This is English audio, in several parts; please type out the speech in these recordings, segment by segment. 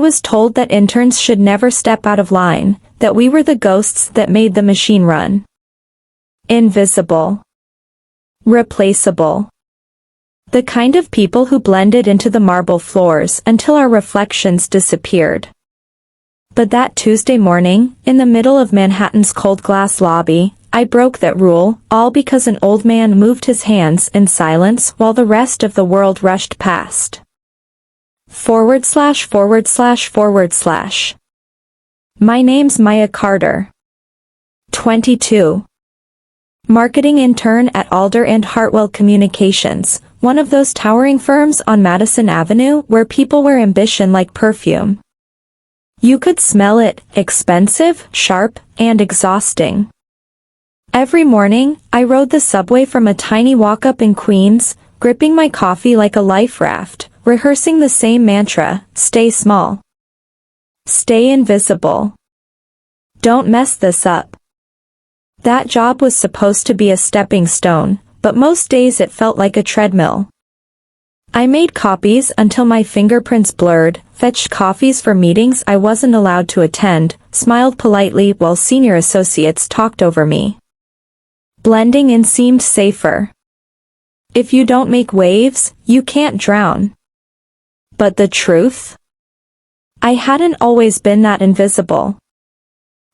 was told that interns should never step out of line, that we were the ghosts that made the machine run. Invisible. Replaceable. The kind of people who blended into the marble floors until our reflections disappeared. But that Tuesday morning, in the middle of Manhattan's cold glass lobby, I broke that rule, all because an old man moved his hands in silence while the rest of the world rushed past. /////. My name's Maya Carter. 22. Marketing intern at Alder Hartwell Communications, one of those towering firms on Madison Avenue where people wear ambition like perfume. You could smell it, expensive, sharp, and exhausting. Every morning, I rode the subway from a tiny walk-up in Queens, gripping my coffee like a life raft, rehearsing the same mantra, stay small. Stay invisible. Don't mess this up. That job was supposed to be a stepping stone, but most days it felt like a treadmill. I made copies until my fingerprints blurred, fetched coffees for meetings I wasn't allowed to attend, smiled politely while senior associates talked over me. Blending in seemed safer. If you don't make waves, you can't drown. But the truth? I hadn't always been that invisible.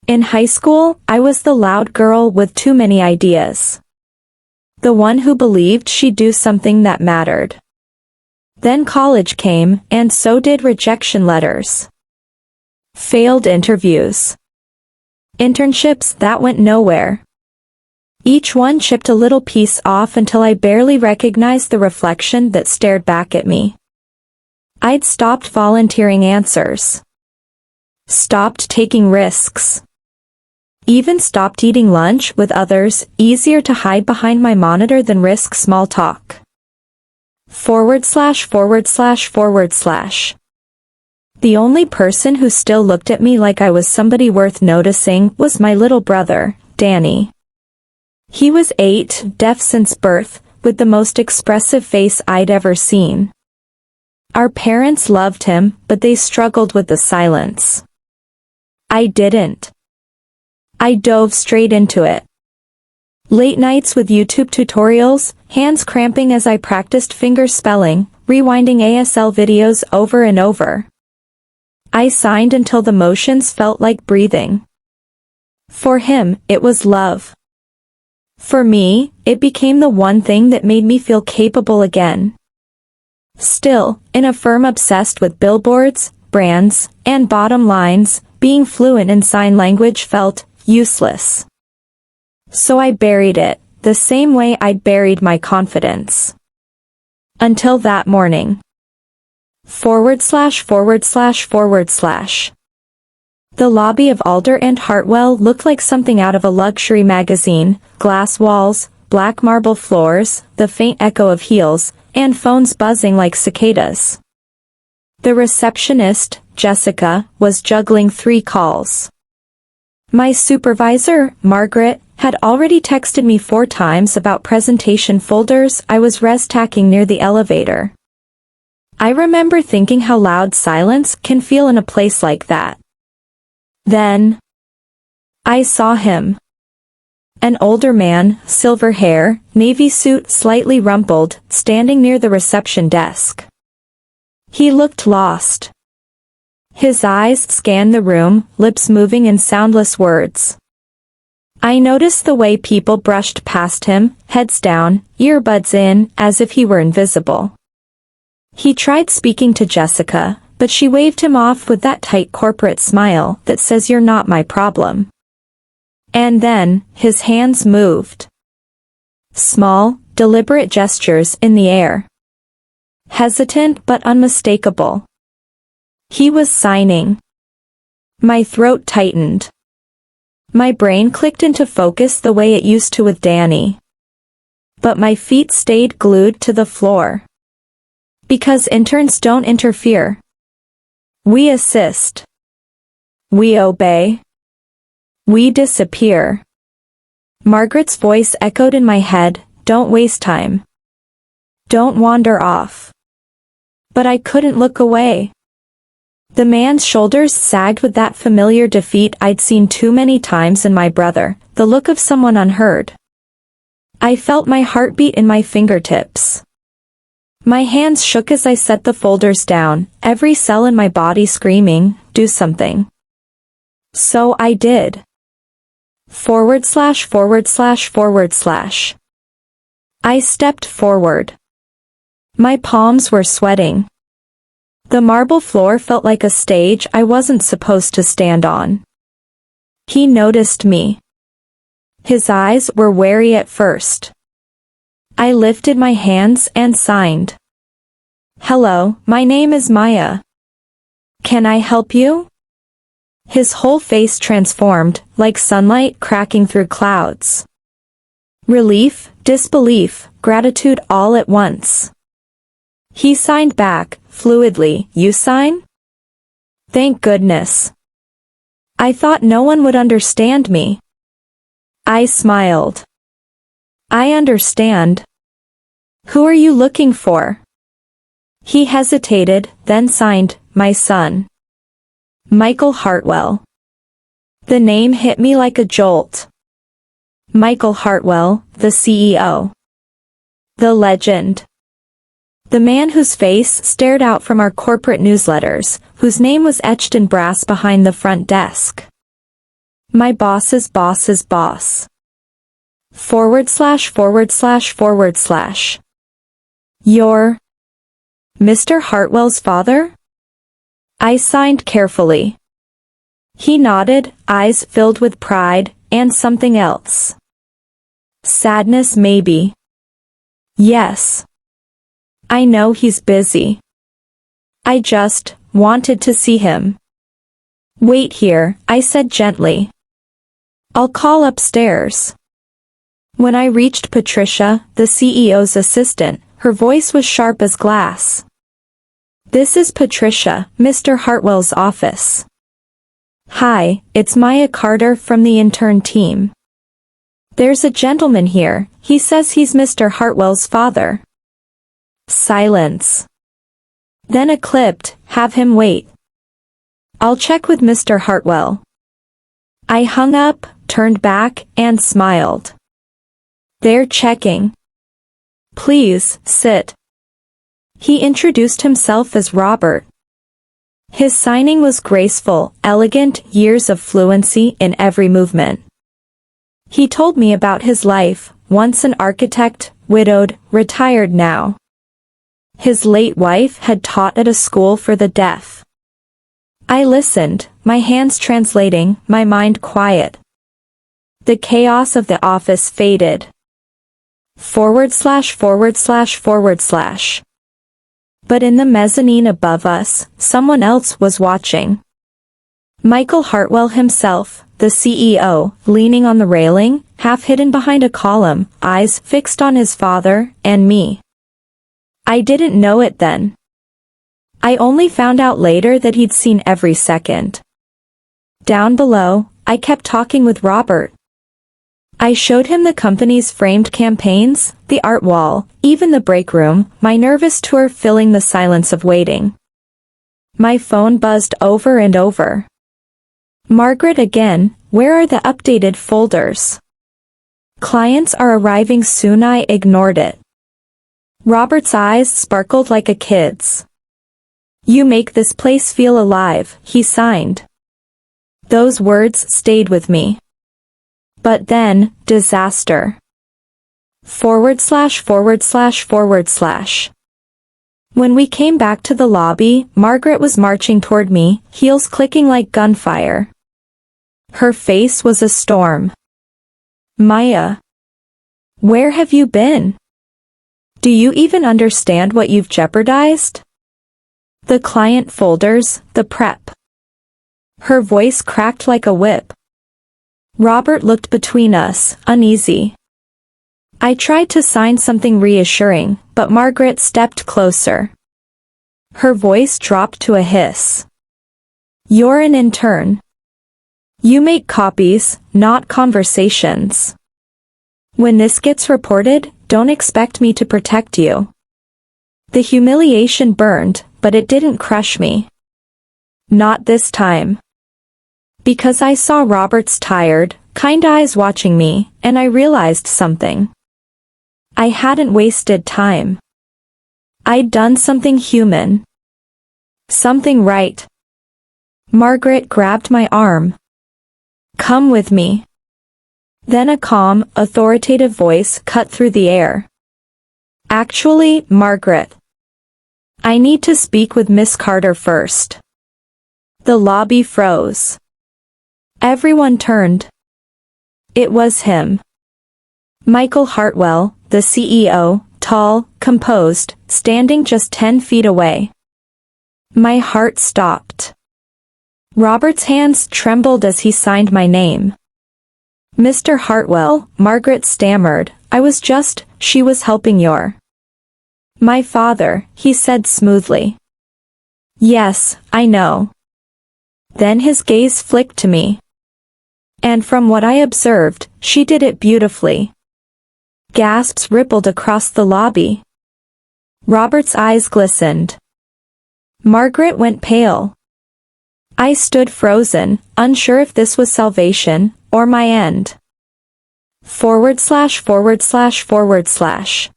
In high school, I was the loud girl with too many ideas. The one who believed she'd do something that mattered. Then college came, and so did rejection letters. Failed interviews. Internships that went nowhere. Each one chipped a little piece off until I barely recognized the reflection that stared back at me. I'd stopped volunteering answers. Stopped taking risks. Even stopped eating lunch with others, easier to hide behind my monitor than risk small talk. ////. The only person who still looked at me like I was somebody worth noticing was my little brother, Danny. He was 8, deaf since birth, with the most expressive face I'd ever seen. Our parents loved him, but they struggled with the silence. I didn't. I dove straight into it. Late nights with YouTube tutorials, hands cramping as I practiced finger spelling, rewinding ASL videos over and over. I signed until the motions felt like breathing. For him, it was love. For me, it became the one thing that made me feel capable again. Still, in a firm obsessed with billboards, brands, and bottom lines, being fluent in sign language felt useless. So I buried it, the same way I'd buried my confidence. Until that morning. ////. The lobby of Alder Hartwell looked like something out of a luxury magazine, glass walls, black marble floors, the faint echo of heels, and phones buzzing like cicadas. The receptionist, Jessica, was juggling 3 calls. My supervisor, Margaret, had already texted me 4 times about presentation folders I was res-tacking near the elevator. I remember thinking how loud silence can feel in a place like that. Then I saw him. An older man, silver hair, navy suit slightly rumpled, standing near the reception desk. He looked lost. His eyes scanned the room, lips moving in soundless words. I noticed the way people brushed past him, heads down, earbuds in, as if he were invisible. He tried speaking to Jessica, but she waved him off with that tight corporate smile that says you're not my problem. And then, his hands moved. Small, deliberate gestures in the air. Hesitant but unmistakable. He was signing. My throat tightened. My brain clicked into focus the way it used to with Danny. But my feet stayed glued to the floor. Because interns don't interfere. We assist. We obey. We disappear. Margaret's voice echoed in my head, don't waste time. Don't wander off. But I couldn't look away. The man's shoulders sagged with that familiar defeat I'd seen too many times in my brother, the look of someone unheard. I felt my heartbeat in my fingertips. My hands shook as I set the folders down, every cell in my body screaming, "Do something." So I did. /////. I stepped forward. My palms were sweating. The marble floor felt like a stage I wasn't supposed to stand on. He noticed me. His eyes were wary at first. I lifted my hands and signed. "Hello, my name is Maya. Can I help you?" His whole face transformed, like sunlight cracking through clouds. Relief, disbelief, gratitude all at once. He signed back, fluidly, "You sign?" Thank goodness. I thought no one would understand me. I smiled. I understand. Who are you looking for? He hesitated, then signed, "My son. Michael Hartwell." The name hit me like a jolt. Michael Hartwell, the CEO. The legend. The man whose face stared out from our corporate newsletters, whose name was etched in brass behind the front desk. My boss's boss's boss. /////. You're Mr. Hartwell's father? I signed carefully. He nodded, eyes filled with pride, and something else. Sadness maybe. Yes. I know he's busy. I just wanted to see him. Wait here, I said gently. I'll call upstairs. When I reached Patricia, the CEO's assistant, her voice was sharp as glass. This is Patricia, Mr. Hartwell's office. Hi, it's Maya Carter from the intern team. There's a gentleman here, he says he's Mr. Hartwell's father. Silence. Then a clipped, "Have him wait. I'll check with Mr. Hartwell." I hung up, turned back, and smiled. They're checking. Please, sit. He introduced himself as Robert. His signing was graceful, elegant, years of fluency in every movement. He told me about his life, once an architect, widowed, retired now. His late wife had taught at a school for the deaf. I listened, my hands translating, my mind quiet. The chaos of the office faded. ////. But in the mezzanine above us, someone else was watching. Michael Hartwell himself, the CEO, leaning on the railing, half hidden behind a column, eyes fixed on his father and me. I didn't know it then. I only found out later that he'd seen every second. Down below, I kept talking with Robert. I showed him the company's framed campaigns, the art wall, even the break room, my nervous tour filling the silence of waiting. My phone buzzed over and over. Margaret again, where are the updated folders? Clients are arriving soon. I ignored it. Robert's eyes sparkled like a kid's. You make this place feel alive, he signed. Those words stayed with me. But then, disaster. ////. When we came back to the lobby, Margaret was marching toward me, heels clicking like gunfire. Her face was a storm. Maya. Where have you been? Do you even understand what you've jeopardized? The client folders, the prep. Her voice cracked like a whip. Robert looked between us, uneasy. I tried to sign something reassuring, but Margaret stepped closer. Her voice dropped to a hiss. You're an intern. You make copies, not conversations. When this gets reported, don't expect me to protect you. The humiliation burned, but it didn't crush me. Not this time. Because I saw Robert's tired, kind eyes watching me, and I realized something. I hadn't wasted time. I'd done something human. Something right. Margaret grabbed my arm. Come with me. Then a calm, authoritative voice cut through the air. Actually, Margaret. I need to speak with Miss Carter first. The lobby froze. Everyone turned. It was him. Michael Hartwell, the CEO, tall, composed, standing just 10 feet away. My heart stopped. Robert's hands trembled as he signed my name. Mr. Hartwell, Margaret stammered, she was helping your. My father, he said smoothly. Yes, I know. Then his gaze flicked to me. And from what I observed, she did it beautifully. Gasps rippled across the lobby. Robert's eyes glistened. Margaret went pale. I stood frozen, unsure if this was salvation, or my end. /////.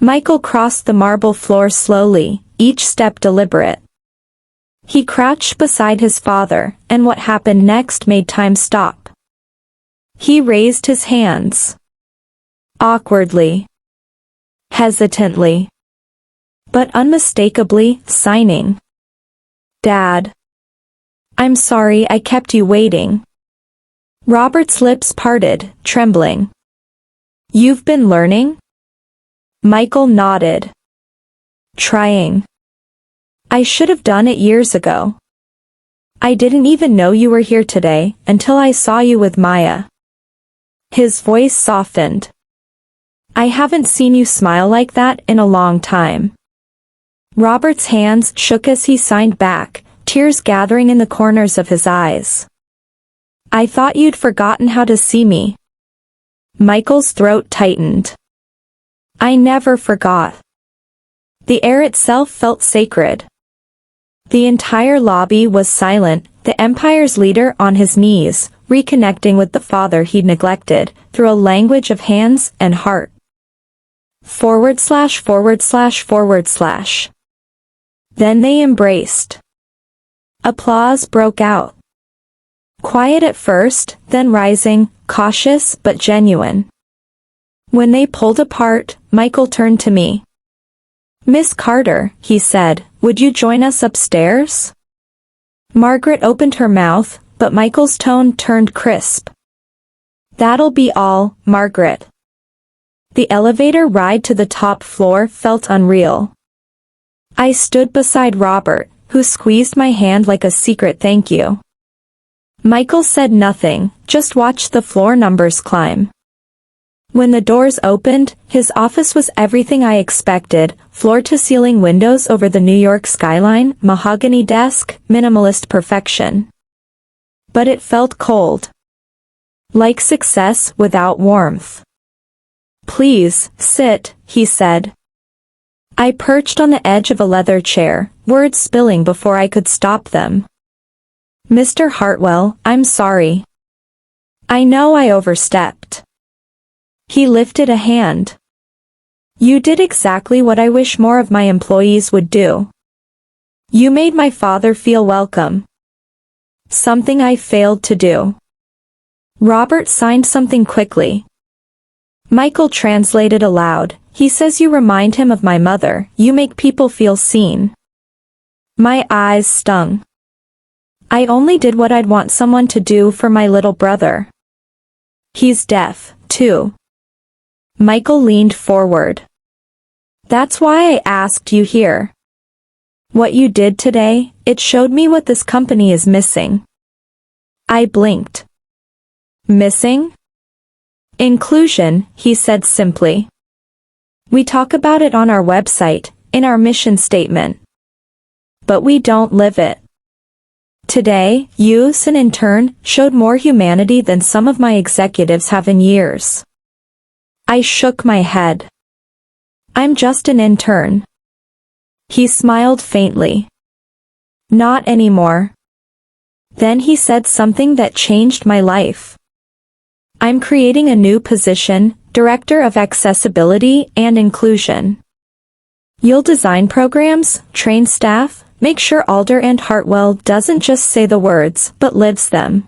Michael crossed the marble floor slowly, each step deliberate. He crouched beside his father, and what happened next made time stop. He raised his hands. Awkwardly. Hesitantly. But unmistakably, signing. Dad. I'm sorry I kept you waiting. Robert's lips parted, trembling. You've been learning? Michael nodded. Trying. I should have done it years ago. I didn't even know you were here today, until I saw you with Maya. His voice softened. I haven't seen you smile like that in a long time. Robert's hands shook as he signed back, tears gathering in the corners of his eyes. I thought you'd forgotten how to see me. Michael's throat tightened. I never forgot. The air itself felt sacred. The entire lobby was silent, the Empire's leader on his knees, reconnecting with the father he'd neglected, through a language of hands and heart. /////. Then they embraced. Applause broke out. Quiet at first, then rising, cautious but genuine. When they pulled apart, Michael turned to me. Miss Carter, he said, would you join us upstairs? Margaret opened her mouth, but Michael's tone turned crisp. That'll be all, Margaret. The elevator ride to the top floor felt unreal. I stood beside Robert, who squeezed my hand like a secret thank you. Michael said nothing, just watched the floor numbers climb. When the doors opened, his office was everything I expected, floor-to-ceiling windows over the New York skyline, mahogany desk, minimalist perfection. But it felt cold. Like success without warmth. Please, sit, he said. I perched on the edge of a leather chair, words spilling before I could stop them. Mr. Hartwell, I'm sorry. I know I overstepped. He lifted a hand. You did exactly what I wish more of my employees would do. You made my father feel welcome. Something I failed to do. Robert signed something quickly. Michael translated aloud. He says you remind him of my mother, you make people feel seen. My eyes stung. I only did what I'd want someone to do for my little brother. He's deaf, too. Michael leaned forward. That's why I asked you here. What you did today, it showed me what this company is missing. I blinked. Missing? Inclusion, he said simply. We talk about it on our website, in our mission statement. But we don't live it. Today, you, as an intern, showed more humanity than some of my executives have in years. I shook my head. I'm just an intern. He smiled faintly. Not anymore. Then he said something that changed my life. I'm creating a new position, Director of Accessibility and Inclusion. You'll design programs, train staff, make sure Alder and Hartwell doesn't just say the words, but lives them.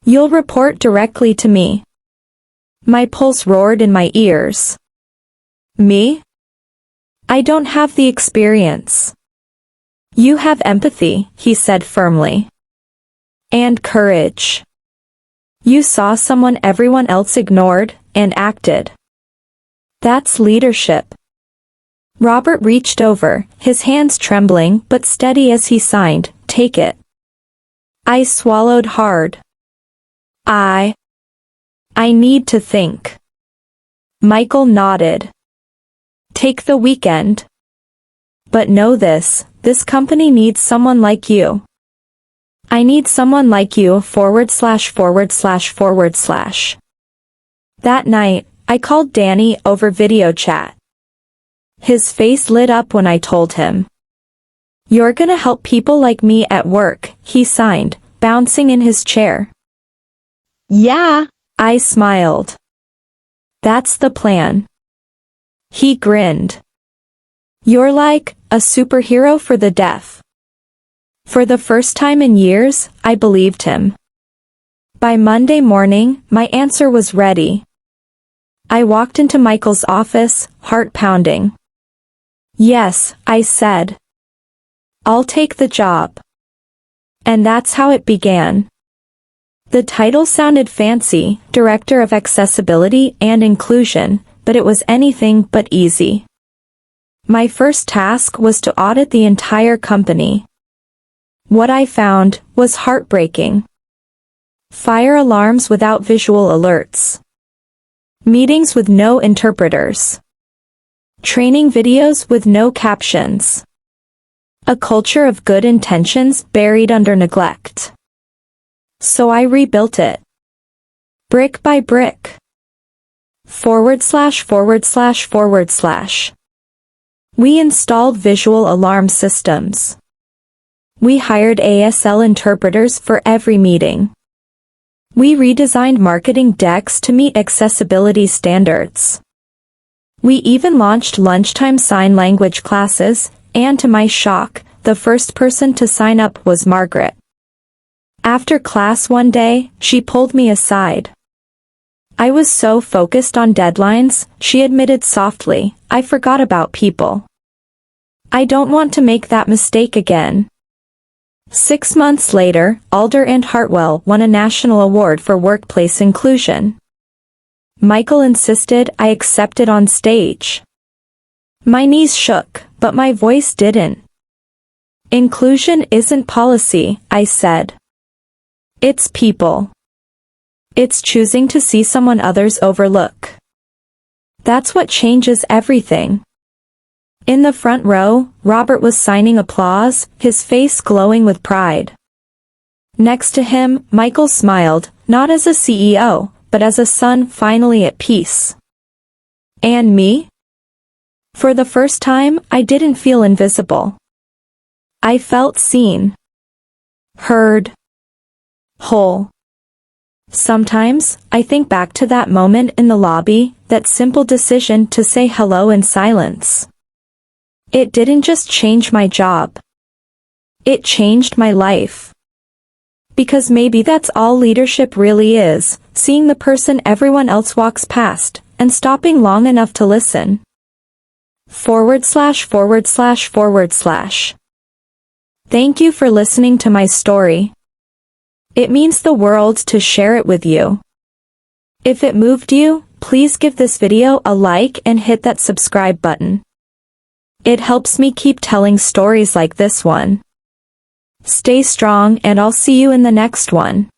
You'll report directly to me. My pulse roared in my ears. Me? I don't have the experience. You have empathy, he said firmly. And courage. You saw someone everyone else ignored, and acted. That's leadership. Robert reached over, his hands trembling but steady as he signed, "Take it." I swallowed hard. I need to think. Michael nodded. Take the weekend. But know this company needs someone like you. I need someone like you, /////. That night, I called Danny over video chat. His face lit up when I told him. You're gonna help people like me at work, he signed, bouncing in his chair. Yeah, I smiled. That's the plan. He grinned. You're like a superhero for the deaf. For the first time in years, I believed him. By Monday morning, my answer was ready. I walked into Michael's office, heart pounding. Yes, I said. I'll take the job. And that's how it began. The title sounded fancy, Director of Accessibility and Inclusion, but it was anything but easy. My first task was to audit the entire company. What I found was heartbreaking. Fire alarms without visual alerts. Meetings with no interpreters. Training videos with no captions. A culture of good intentions buried under neglect. So I rebuilt it. Brick by brick. ////. We installed visual alarm systems. We hired ASL interpreters for every meeting. We redesigned marketing decks to meet accessibility standards. We even launched lunchtime sign language classes, and to my shock, the first person to sign up was Margaret. After class one day, she pulled me aside. I was so focused on deadlines, she admitted softly, I forgot about people. I don't want to make that mistake again. 6 months later, Alder and Hartwell won a national award for workplace inclusion. Michael insisted I accept it on stage. My knees shook, but my voice didn't. Inclusion isn't policy, I said. It's people. It's choosing to see someone others overlook. That's what changes everything. In the front row, Robert was signing applause, his face glowing with pride. Next to him, Michael smiled, not as a CEO, but as a son finally at peace. And me? For the first time, I didn't feel invisible. I felt seen. Heard. Whole. Sometimes, I think back to that moment in the lobby, that simple decision to say hello in silence. It didn't just change my job. It changed my life. Because maybe that's all leadership really is, seeing the person everyone else walks past, and stopping long enough to listen. ////. Thank you for listening to my story. It means the world to share it with you. If it moved you, please give this video a like and hit that subscribe button. It helps me keep telling stories like this one. Stay strong and I'll see you in the next one.